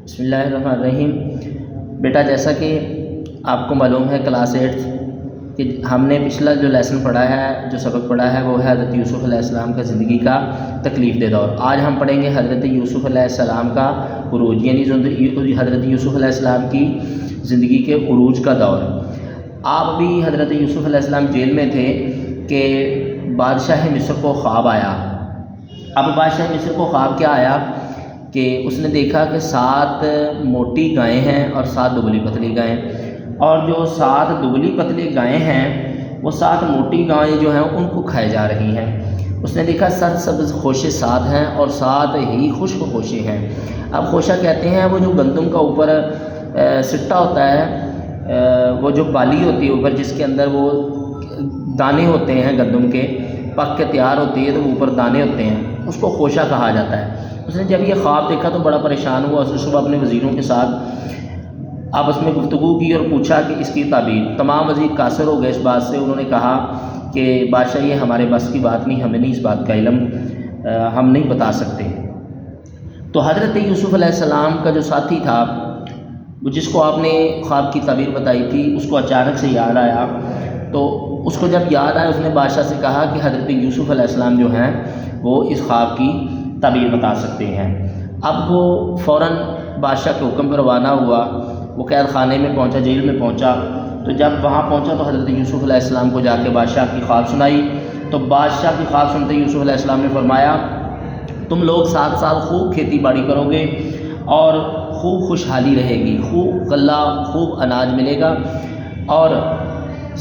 بسم اللہ الرحمن الرحیم۔ بیٹا، جیسا کہ آپ کو معلوم ہے کلاس 8 کہ ہم نے پچھلا جو لیسن پڑھا ہے، جو سبق پڑھا ہے، وہ ہے حضرت یوسف علیہ السلام کا زندگی کا تکلیف دہ دور۔ آج ہم پڑھیں گے حضرت یوسف علیہ السلام کا عروج، یعنی حضرت یوسف علیہ السلام کی زندگی کے عروج کا دور۔ آپ بھی حضرت یوسف علیہ السلام جیل میں تھے کہ بادشاہ مصر کو خواب آیا۔ اب بادشاہ مصر کو خواب کیا آیا کہ اس نے دیکھا کہ 7 موٹی گائیں ہیں اور 7 دبلی پتلی گائیں، اور جو 7 دبلی پتلی گائیں ہیں وہ 7 موٹی گائیں جو ہیں ان کو کھائے جا رہی ہیں۔ اس نے دیکھا سرسبز خوشے 7 ہیں اور 7 ہی خشک خوشے ہیں۔ اب خوشہ کہتے ہیں وہ جو گندم کا اوپر سٹا ہوتا ہے، وہ جو بالی ہوتی ہے اوپر، جس کے اندر وہ دانے ہوتے ہیں گندم کے، پک کے تیار ہوتی ہے تو اوپر دانے ہوتے ہیں، اس کو خوشہ کہا جاتا ہے۔ اس نے جب یہ خواب دیکھا تو بڑا پریشان ہوا۔ اس نے صبح اپنے وزیروں کے ساتھ آپس میں گفتگو کی اور پوچھا کہ اس کی تعبیر۔ تمام وزیر قاصر ہو گئے اس بات سے۔ انہوں نے کہا کہ بادشاہ یہ ہمارے بس کی بات نہیں، ہمیں نہیں اس بات کا علم، ہم نہیں بتا سکتے۔ تو حضرت یوسف علیہ السلام کا جو ساتھی تھا، جس کو آپ نے خواب کی تعبیر بتائی تھی، اس کو اچانک سے یاد آیا۔ تو اس کو جب یاد آیا، اس نے بادشاہ سے کہا کہ حضرت یوسف علیہ السلام جو ہیں وہ اس خواب کی تعبیر بتا سکتے ہیں۔ اب وہ فوراً بادشاہ کے حکم پر روانہ ہوا۔ وہ قید خانے میں پہنچا، جیل میں پہنچا۔ تو جب وہاں پہنچا تو حضرت یوسف علیہ السلام کو جا کے بادشاہ کی خواب سنائی۔ تو بادشاہ کی خواب سنتے یوسف علیہ السلام نے فرمایا، تم لوگ 7 سال خوب کھیتی باڑی کرو گے اور خوب خوشحالی رہے گی، خوب غلہ، خوب اناج ملے گا، اور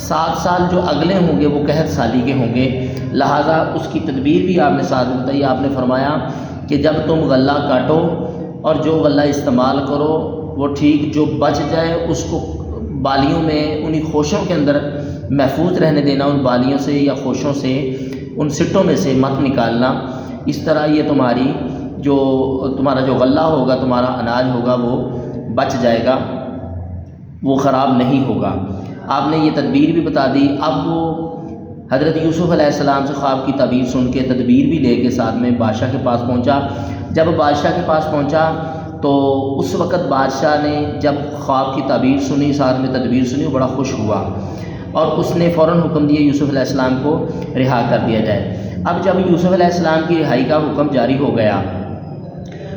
7 سال جو اگلے ہوں گے وہ قحط سالی کے ہوں گے۔ لہٰذا اس کی تدبیر بھی آپ نے ساتھ بتائی۔ آپ نے فرمایا کہ جب تم غلہ کاٹو اور جو غلہ استعمال کرو وہ ٹھیک، جو بچ جائے اس کو بالیوں میں، انہی خوشوں کے اندر محفوظ رہنے دینا، ان بالیوں سے یا خوشوں سے، ان سٹوں میں سے مت نکالنا۔ اس طرح یہ تمہارا جو غلہ ہوگا، تمہارا اناج ہوگا، وہ بچ جائے گا، وہ خراب نہیں ہوگا۔ آپ نے یہ تدبیر بھی بتا دی۔ اب وہ حضرت یوسف علیہ السلام سے خواب کی تعبیر سن کے تدبیر بھی لے کے ساتھ میں بادشاہ کے پاس پہنچا۔ جب بادشاہ کے پاس پہنچا تو اس وقت بادشاہ نے جب خواب کی تعبیر سنی، ساتھ میں تدبیر سنی، وہ بڑا خوش ہوا اور اس نے فوراً حکم دیا یوسف علیہ السلام کو رہا کر دیا جائے۔ اب جب یوسف علیہ السلام کی رہائی کا حکم جاری ہو گیا،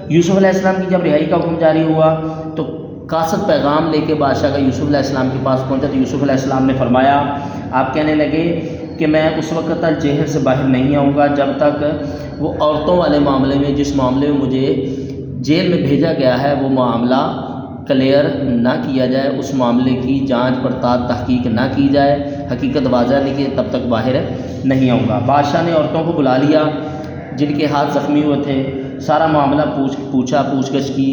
یوسف علیہ السلام کی جب رہائی کا حکم جاری ہوا تو قاصد پیغام لے کے بادشاہ کا یوسف علیہ السلام کے پاس پہنچا تو یوسف علیہ السلام نے فرمایا، آپ کہنے لگے کہ میں اس وقت تک جہل سے باہر نہیں آؤں گا جب تک وہ عورتوں والے معاملے میں، جس معاملے میں مجھے جیل میں بھیجا گیا ہے، وہ معاملہ کلیئر نہ کیا جائے، اس معاملے کی جانچ پڑتال تحقیق نہ کی جائے، حقیقت واضح نہیں کہ تب تک باہر نہیں آؤں گا۔ بادشاہ نے عورتوں کو بلا لیا جن کے ہاتھ زخمی ہوئے تھے، سارا معاملہ پوچھ گچھ کی،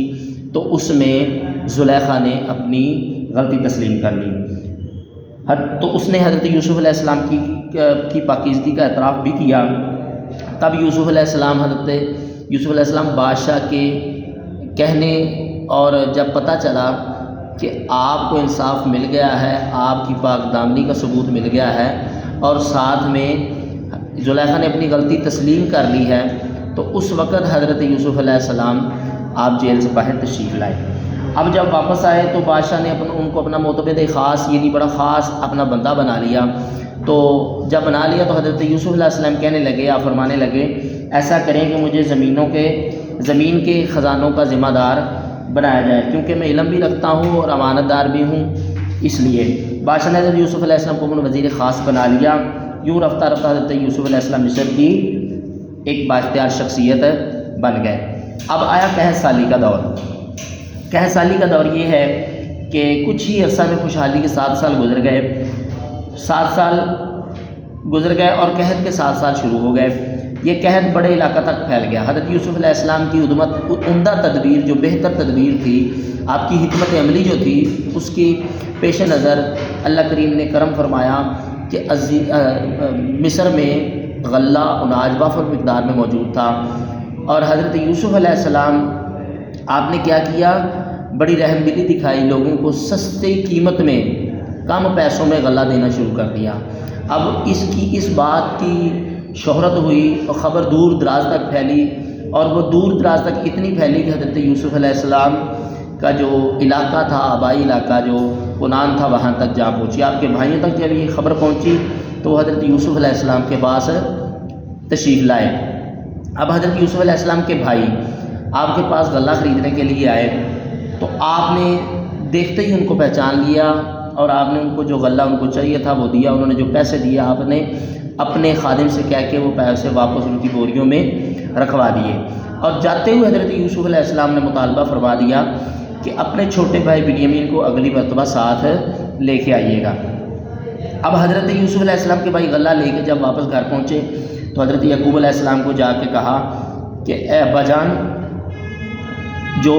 تو اس میں زلیخا نے اپنی غلطی تسلیم کر لی۔ تو اس نے حضرت یوسف علیہ السلام کی پاکیزگی کا اعتراف بھی کیا۔ تب یوسف علیہ السلام بادشاہ کے کہنے اور جب پتہ چلا کہ آپ کو انصاف مل گیا ہے، آپ کی پاک دامنی کا ثبوت مل گیا ہے، اور ساتھ میں زلیخا نے اپنی غلطی تسلیم کر لی ہے، تو اس وقت حضرت یوسف علیہ السلام آپ جیل سے باہر تشریف لائے۔ اب جب واپس آئے تو بادشاہ نے ان کو اپنا معتمد خاص، یعنی بڑا خاص اپنا بندہ بنا لیا۔ تو جب بنا لیا تو حضرت یوسف علیہ السلام کہنے لگے، آپ فرمانے لگے، ایسا کریں کہ مجھے زمین کے خزانوں کا ذمہ دار بنایا جائے، کیونکہ میں علم بھی رکھتا ہوں اور امانت دار بھی ہوں۔ اس لیے بادشاہ نے حضرت یوسف علیہ السلام کو اپنا وزیر خاص بنا لیا۔ یوں رفتہ رفتہ حضرت یوسف علیہ السلام مصر کی ایک بااختیار شخصیت بن گئے۔ اب آیا قحط سالی کا دور۔ قحط سالی کا دور یہ ہے کہ کچھ ہی عرصہ میں خوشحالی کے 7 سال گزر گئے، 7 سال گزر گئے اور قحط کے 7 سال شروع ہو گئے۔ یہ قحط بڑے علاقہ تک پھیل گیا۔ حضرت یوسف علیہ السلام کی عمدہ تدبیر، جو بہتر تدبیر تھی، آپ کی حکمت عملی جو تھی، اس کی پیش نظر اللہ کریم نے کرم فرمایا کہ مصر میں غلہ اناج وافر مقدار میں موجود تھا، اور حضرت یوسف علیہ السلام آپ نے کیا کیا، بڑی رحم دلی دکھائی، لوگوں کو سستی قیمت میں، کم پیسوں میں غلہ دینا شروع کر دیا۔ اب اس بات کی شہرت ہوئی اور خبر دور دراز تک پھیلی، اور وہ دور دراز تک اتنی پھیلی کہ حضرت یوسف علیہ السلام کا جو علاقہ تھا، آبائی علاقہ جو کنان تھا، وہاں تک جا پہنچی۔ آپ کے بھائیوں تک جب یہ خبر پہنچی تو حضرت یوسف علیہ السلام کے پاس تشریف لائے۔ اب حضرت یوسف علیہ السلام کے بھائی آپ کے پاس غلہ خریدنے کے لیے آئے تو آپ نے دیکھتے ہی ان کو پہچان لیا اور آپ نے ان کو جو غلہ ان کو چاہیے تھا وہ دیا۔ انہوں نے جو پیسے دیے آپ نے اپنے خادم سے کہہ کے وہ پیسے واپس ان کی بوریوں میں رکھوا دیے، اور جاتے ہوئے حضرت یوسف علیہ السلام نے مطالبہ فرما دیا کہ اپنے چھوٹے بھائی بنیامین کو اگلی مرتبہ ساتھ لے کے آئیے گا۔ اب حضرت یوسف علیہ السلام کے بھائی غلہ لے کے جب واپس گھر پہنچے تو حضرت یعقوب علیہ السلام کو جا کے کہا کہ اے ابا جان، جو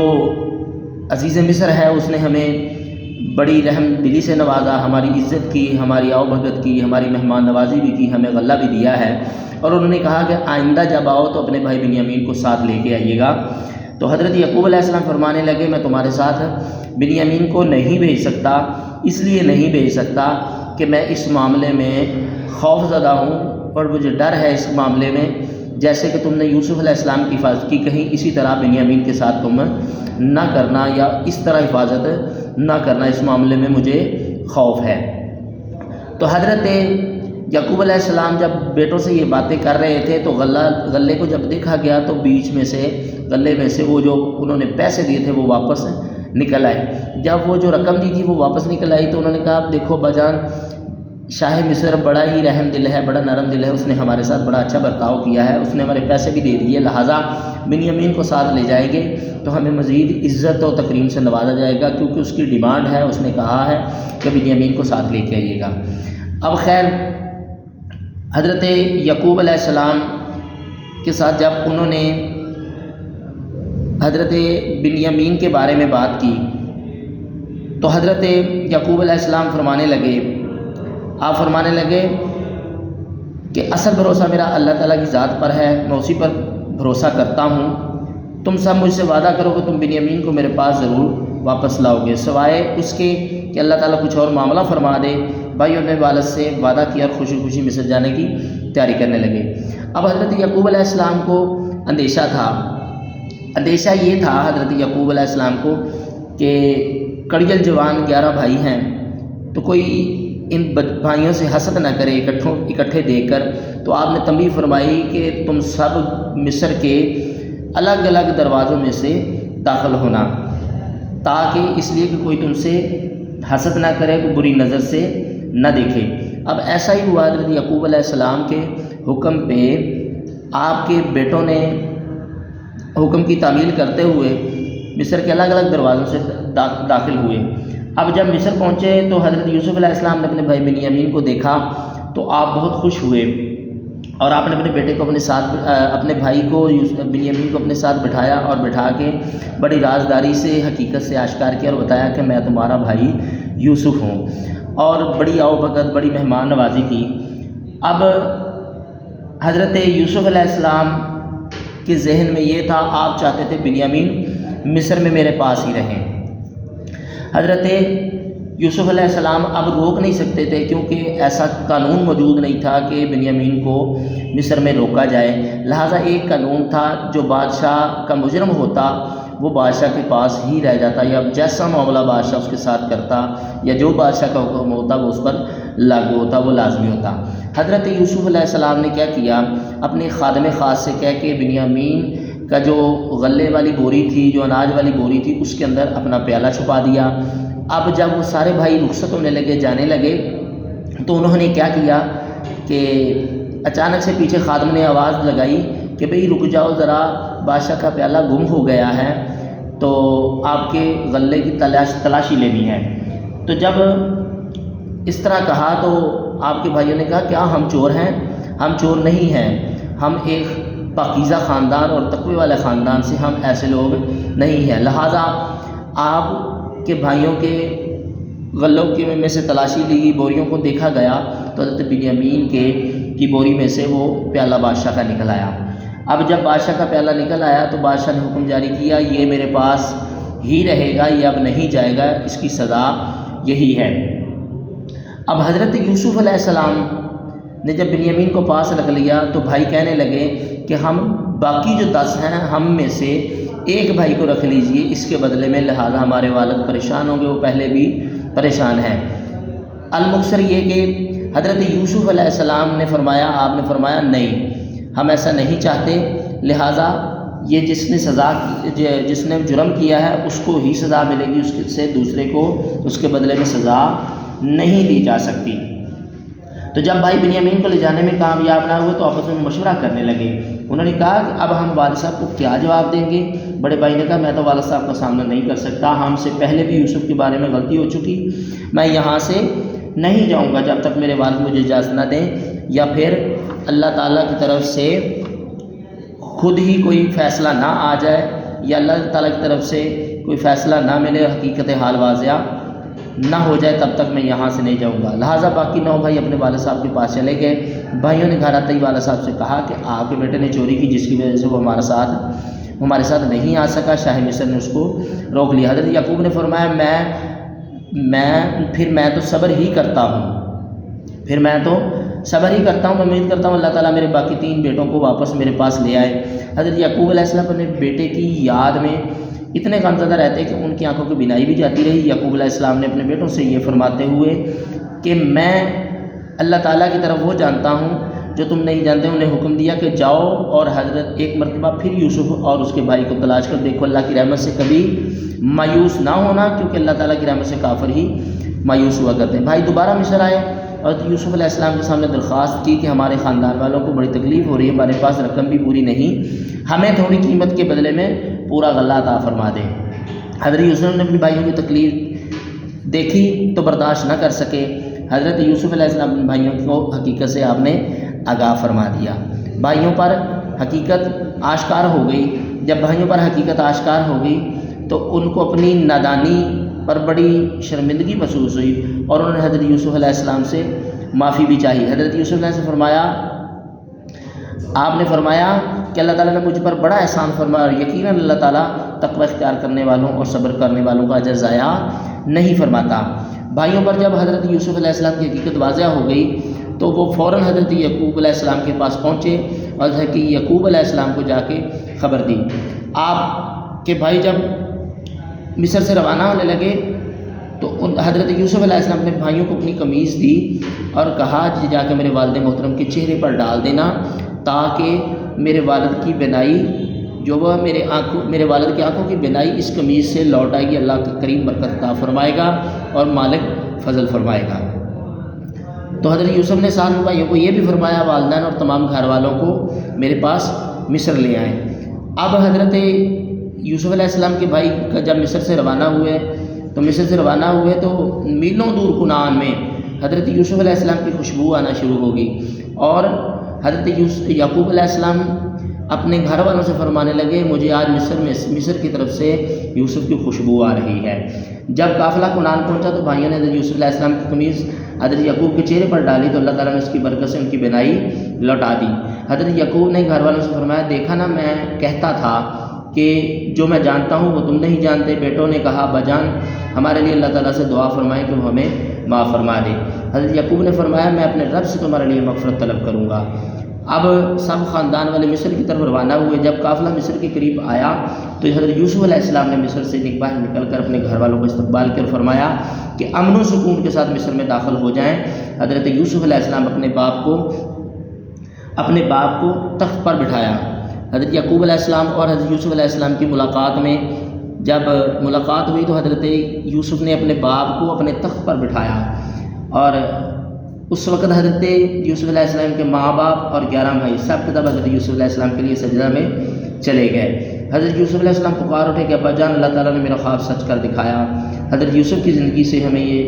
عزیز مصر ہے اس نے ہمیں بڑی رحم دلی سے نوازا، ہماری عزت کی، ہماری آؤ بھگت کی، ہماری مہمان نوازی بھی کی، ہمیں غلہ بھی دیا ہے، اور انہوں نے کہا کہ آئندہ جب آؤ تو اپنے بھائی بنیامین کو ساتھ لے کے آئیے گا۔ تو حضرت یعقوب علیہ السلام فرمانے لگے میں تمہارے ساتھ بنیامین کو نہیں بھیج سکتا، اس لیے نہیں بھیج سکتا کہ میں اس معاملے میں خوف زدہ ہوں اور مجھے ڈر ہے اس معاملے میں، جیسے کہ تم نے یوسف علیہ السلام کی حفاظت کی، کہیں اسی طرح بنیامین کے ساتھ تم نہ کرنا یا اس طرح حفاظت نہ کرنا، اس معاملے میں مجھے خوف ہے۔ تو حضرت یعقوب علیہ السلام جب بیٹوں سے یہ باتیں کر رہے تھے تو غلے کو جب دیکھا گیا تو بیچ میں سے غلے میں سے وہ جو انہوں نے پیسے دیے تھے وہ واپس نکل آئے۔ جب وہ جو رقم دی تھی وہ واپس نکل آئی تو انہوں نے کہا دیکھو بجان، شاہ مصر بڑا ہی رحم دل ہے، بڑا نرم دل ہے، اس نے ہمارے ساتھ بڑا اچھا برتاؤ کیا ہے، اس نے ہمارے پیسے بھی دے دیے، لہٰذا بنیامین کو ساتھ لے جائیں گے تو ہمیں مزید عزت و تکریم سے نوازا جائے گا، کیونکہ اس کی ڈیمانڈ ہے، اس نے کہا ہے کہ بنیامین کو ساتھ لے کے آئیے گا۔ اب خیر حضرت یعقوب علیہ السلام کے ساتھ جب انہوں نے حضرت بنیامین کے بارے میں بات کی تو حضرت یعقوب علیہ السلام فرمانے لگے، آپ فرمانے لگے کہ اصل بھروسہ میرا اللہ تعالیٰ کی ذات پر ہے، میں اسی پر بھروسہ کرتا ہوں، تم سب مجھ سے وعدہ کرو کہ تم بنیامین کو میرے پاس ضرور واپس لاؤ گے، سوائے اس کے کہ اللہ تعالیٰ کچھ اور معاملہ فرما دے۔ بھائیوں نے والد سے وعدہ کیا اور خوشی خوشی مصر جانے کی تیاری کرنے لگے۔ اب حضرت یعقوب علیہ السلام کو اندیشہ تھا، اندیشہ یہ تھا حضرت یعقوب علیہ السلام کو کہ کڑیل جوان 11 بھائی ہیں تو کوئی ان بھائیوں سے حسد نہ کرے اکٹھے دیکھ کر، تو آپ نے تنبیہ فرمائی کہ تم سب مصر کے الگ الگ دروازوں میں سے داخل ہونا، تاکہ اس لیے کہ کوئی تم سے حسد نہ کرے، کوئی بری نظر سے نہ دیکھے۔ اب ایسا ہی ہوا، حضرت یعقوب علیہ السلام کے حکم پہ آپ کے بیٹوں نے حکم کی تعمیل کرتے ہوئے مصر کے الگ الگ دروازوں سے داخل ہوئے۔ اب جب مصر پہنچے تو حضرت یوسف علیہ السلام نے اپنے بھائی بنیامین کو دیکھا تو آپ بہت خوش ہوئے، اور آپ نے اپنے بیٹے کو اپنے ساتھ، اپنے بھائی کو بنیامین کو اپنے ساتھ بٹھایا اور بٹھا کے بڑی رازداری سے حقیقت سے آشکار کیا اور بتایا کہ میں تمہارا بھائی یوسف ہوں، اور بڑی آؤ بھگت، بڑی مہمان نوازی کی۔ اب حضرت یوسف علیہ السلام کے ذہن میں یہ تھا، آپ چاہتے تھے بنیامین مصر میں میرے پاس ہی رہیں۔ حضرت یوسف علیہ السلام اب روک نہیں سکتے تھے، کیونکہ ایسا قانون موجود نہیں تھا کہ بنیامین کو مصر میں روکا جائے، لہٰذا ایک قانون تھا، جو بادشاہ کا مجرم ہوتا وہ بادشاہ کے پاس ہی رہ جاتا، یا جیسا معاملہ بادشاہ اس کے ساتھ کرتا یا جو بادشاہ کا حکم ہوتا وہ اس پر لاگو ہوتا، وہ لازمی ہوتا۔ حضرت یوسف علیہ السلام نے کیا کیا، اپنے خادم خاص سے کہہ کے بنیامین کا جو غلے والی بوری تھی، جو اناج والی بوری تھی، اس کے اندر اپنا پیالہ چھپا دیا۔ اب جب وہ سارے بھائی رخصت ہونے لگے، جانے لگے، تو انہوں نے کیا کیا کہ اچانک سے پیچھے خادم نے آواز لگائی کہ بھئی رک جاؤ ذرا، بادشاہ کا پیالہ گم ہو گیا ہے، تو آپ کے غلے کی تلاشی لینی ہے۔ تو جب اس طرح کہا تو آپ کے بھائیوں نے کہا کیا ہم چور ہیں؟ ہم چور نہیں ہیں، ہم ایک پاکیزہ خاندان اور تقوی والے خاندان سے، ہم ایسے لوگ نہیں ہیں، لہٰذا آپ کے بھائیوں کے غلوں میں سے تلاشی لی گئی، بوریوں کو دیکھا گیا تو حضرت بنیامین کی بوری میں سے وہ پیالہ بادشاہ کا نکل آیا۔ اب جب بادشاہ کا پیالہ نکل آیا تو بادشاہ نے حکم جاری کیا، یہ میرے پاس ہی رہے گا، یہ اب نہیں جائے گا، اس کی سزا یہی ہے۔ اب حضرت یوسف علیہ السلام نے جب بنیامین کو پاس رکھ لیا تو بھائی کہنے لگے کہ ہم باقی جو 10 ہیں، ہم میں سے ایک بھائی کو رکھ لیجئے اس کے بدلے میں، لہٰذا ہمارے والد پریشان ہوں گے، وہ پہلے بھی پریشان ہیں۔ المکثر یہ کہ حضرت یوسف علیہ السلام نے فرمایا، آپ نے فرمایا نہیں، ہم ایسا نہیں چاہتے، لہٰذا یہ جس نے جرم کیا ہے اس کو ہی سزا ملے گی، اس سے دوسرے کو اس کے بدلے میں سزا نہیں دی جا سکتی۔ تو جب بھائی بنیامین کو لے جانے میں کامیاب نہ ہوئے تو آپس میں مشورہ کرنے لگے۔ انہوں نے کہا کہ اب ہم والد صاحب کو کیا جواب دیں گے؟ بڑے بھائی نے کہا میں تو والد صاحب کا سامنا نہیں کر سکتا، ہم سے پہلے بھی یوسف کے بارے میں غلطی ہو چکی، میں یہاں سے نہیں جاؤں گا جب تک میرے والد مجھے اجازت نہ دیں، یا پھر اللہ تعالیٰ کی طرف سے خود ہی کوئی فیصلہ نہ آ جائے، یا اللہ تعالیٰ کی طرف سے کوئی فیصلہ نہ ملے، حقیقت حال واضح نہ ہو جائے، تب تک میں یہاں سے نہیں جاؤں گا۔ لہٰذا باقی 9 بھائی اپنے والد صاحب کے پاس چلے گئے۔ بھائیوں نے گھر آتے ہی والد صاحب سے کہا کہ آپ کے بیٹے نے چوری کی، جس کی وجہ سے وہ ہمارے ساتھ نہیں آ سکا، شاہ مصر نے اس کو روک لیا۔ حضرت یعقوب نے فرمایا میں تو صبر ہی کرتا ہوں، میں امید کرتا ہوں اللہ تعالیٰ میرے باقی 3 بیٹوں کو واپس میرے پاس لے آئے۔ حضرت یعقوب علیہ السلام اپنے بیٹے کی یاد میں اتنے غمزدہ رہتے کہ ان کی آنکھوں کی بینائی بھی جاتی رہی۔ یعقوب علیہ السلام نے اپنے بیٹوں سے یہ فرماتے ہوئے کہ میں اللہ تعالیٰ کی طرف وہ جانتا ہوں جو تم نہیں جانتے، انہیں حکم دیا کہ جاؤ اور حضرت ایک مرتبہ پھر یوسف اور اس کے بھائی کو تلاش کر دیکھو، اللہ کی رحمت سے کبھی مایوس نہ ہونا، کیونکہ اللہ تعالیٰ کی رحمت سے کافر ہی مایوس ہوا کرتے ہیں۔ بھائی دوبارہ مصر آئے اور یوسف علیہ السلام کے سامنے درخواست کی کہ ہمارے خاندان والوں کو بڑی تکلیف ہو رہی ہے، ہمارے پاس رقم بھی پوری نہیں، ہمیں تھوڑی قیمت کے بدلے میں پورا غلہ عطا فرما دیں۔ حضرت یوسف نے اپنے بھائیوں کی تکلیف دیکھی تو برداشت نہ کر سکے۔ حضرت یوسف علیہ السلام اپنے بھائیوں کو حقیقت سے آپ نے آگاہ فرما دیا۔ بھائیوں پر حقیقت آشکار ہو گئی۔ جب بھائیوں پر حقیقت آشکار ہو گئی تو ان کو اپنی نادانی پر بڑی شرمندگی محسوس ہوئی اور انہوں نے حضرت یوسف علیہ السلام سے معافی بھی چاہی۔ حضرت یوسف علیہ السلام سے آپ نے فرمایا کہ اللہ تعالیٰ نے مجھ پر بڑا احسان فرمایا اور یقیناً اللہ تعالیٰ تقوی اختیار کرنے والوں اور صبر کرنے والوں کا اجر ضائع نہیں فرماتا۔ بھائیوں پر جب حضرت یوسف علیہ السلام کی حقیقت واضح ہو گئی تو وہ فوراً حضرت یعقوب علیہ السلام کے پاس پہنچے اور حضرت یعقوب علیہ السلام کو جا کے خبر دی۔ آپ کے بھائی جب مصر سے روانہ ہونے لگے تو حضرت یوسف علیہ السلام نے بھائیوں کو اپنی قمیض دی اور کہا جا کے میرے والد محترم کے چہرے پر ڈال دینا، تاکہ میرے والد کی بینائی جو وہ میرے والد کی آنکھوں کی بینائی اس قمیض سے لوٹ آئے گی، اللہ کا کریم برکت عطا فرمائے گا اور مالک فضل فرمائے گا۔ تو حضرت یوسف نے ساتھ بھائیوں کو یہ بھی فرمایا والدین اور تمام گھر والوں کو میرے پاس مصر لے آئیں۔ اب حضرت یوسف علیہ السلام کے بھائی جب مصر سے روانہ ہوئے تو میلوں دور کنعان میں حضرت یوسف علیہ السلام کی خوشبو آنا شروع ہوگی اور حضرت یعقوب علیہ السلام اپنے گھر والوں سے فرمانے لگے مجھے آج مصر کی طرف سے یوسف کی خوشبو آ رہی ہے۔ جب قافلہ کنعان پہنچا تو بھائیوں نے حضرت یوسف علیہ السلام کی قمیض حضرت یعقوب کے چہرے پر ڈالی تو اللہ تعالیٰ نے اس کی برکت سے ان کی بینائی لوٹا دی۔ حضرت یعقوب نے گھر والوں سے فرمایا دیکھا نا میں کہتا تھا کہ جو میں جانتا ہوں وہ تم نہیں جانتے۔ بیٹوں نے کہا اباجان ہمارے لیے اللہ تعالیٰ سے دعا فرمائے کہ وہ ہمیں معاف فرما دے۔ حضرت یعقوب نے فرمایا میں اپنے رب سے تمہارے لیے مغفرت طلب کروں گا۔ اب سب خاندان والے مصر کی طرف روانہ ہوئے۔ جب قافلہ مصر کے قریب آیا تو حضرت یوسف علیہ السلام نے مصر سے باہر نکل کر اپنے گھر والوں کو استقبال کر فرمایا کہ امن و سکون کے ساتھ مصر میں داخل ہو جائیں۔ حضرت یوسف علیہ السلام اپنے باپ کو تخت پر بٹھایا۔ حضرت یعقوب علیہ السلام اور حضرت یوسف علیہ السلام کی ملاقات میں جب ملاقات ہوئی تو حضرت یوسف نے اپنے باپ کو اپنے تخت پر بٹھایا اور اس وقت حضرت یوسف علیہ السلام کے ماں باپ اور 11 بھائی سب کے حضرت یوسف علیہ السلام کے لیے سجدہ میں چلے گئے۔ حضرت یوسف علیہ السلام پکار اٹھے کہ ابا جان اللہ تعالیٰ نے میرا خواب سچ کر دکھایا۔ حضرت یوسف کی زندگی سے ہمیں یہ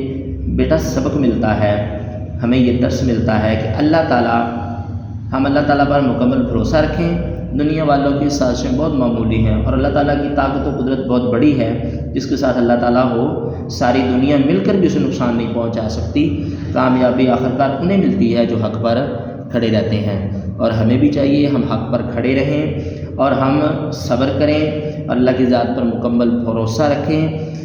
بیٹا سبق ملتا ہے، ہمیں یہ درس ملتا ہے کہ ہم اللہ تعالیٰ پر مکمل بھروسہ رکھیں۔ دنیا والوں کی سازشیں بہت معمولی ہیں اور اللہ تعالیٰ کی طاقت و قدرت بہت بڑی ہے، جس کے ساتھ اللہ تعالیٰ ہو ساری دنیا مل کر بھی اسے نقصان نہیں پہنچا سکتی۔ کامیابی آخرکار انہیں ملتی ہے جو حق پر کھڑے رہتے ہیں، اور ہمیں بھی چاہیے ہم حق پر کھڑے رہیں اور ہم صبر کریں، اللہ کی ذات پر مکمل بھروسہ رکھیں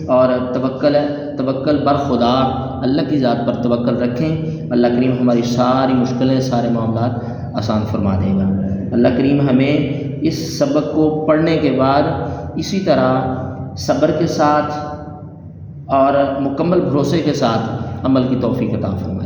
اور توکل بر خدا، اللہ کی ذات پر توکل رکھیں۔ اللہ کریم ہماری ساری مشکلیں، سارے معاملات آسان فرما دے گا۔ اللہ کریم ہمیں اس سبق کو پڑھنے کے بعد اسی طرح صبر کے ساتھ اور مکمل بھروسے کے ساتھ عمل کی توفیق عطا فرمائے۔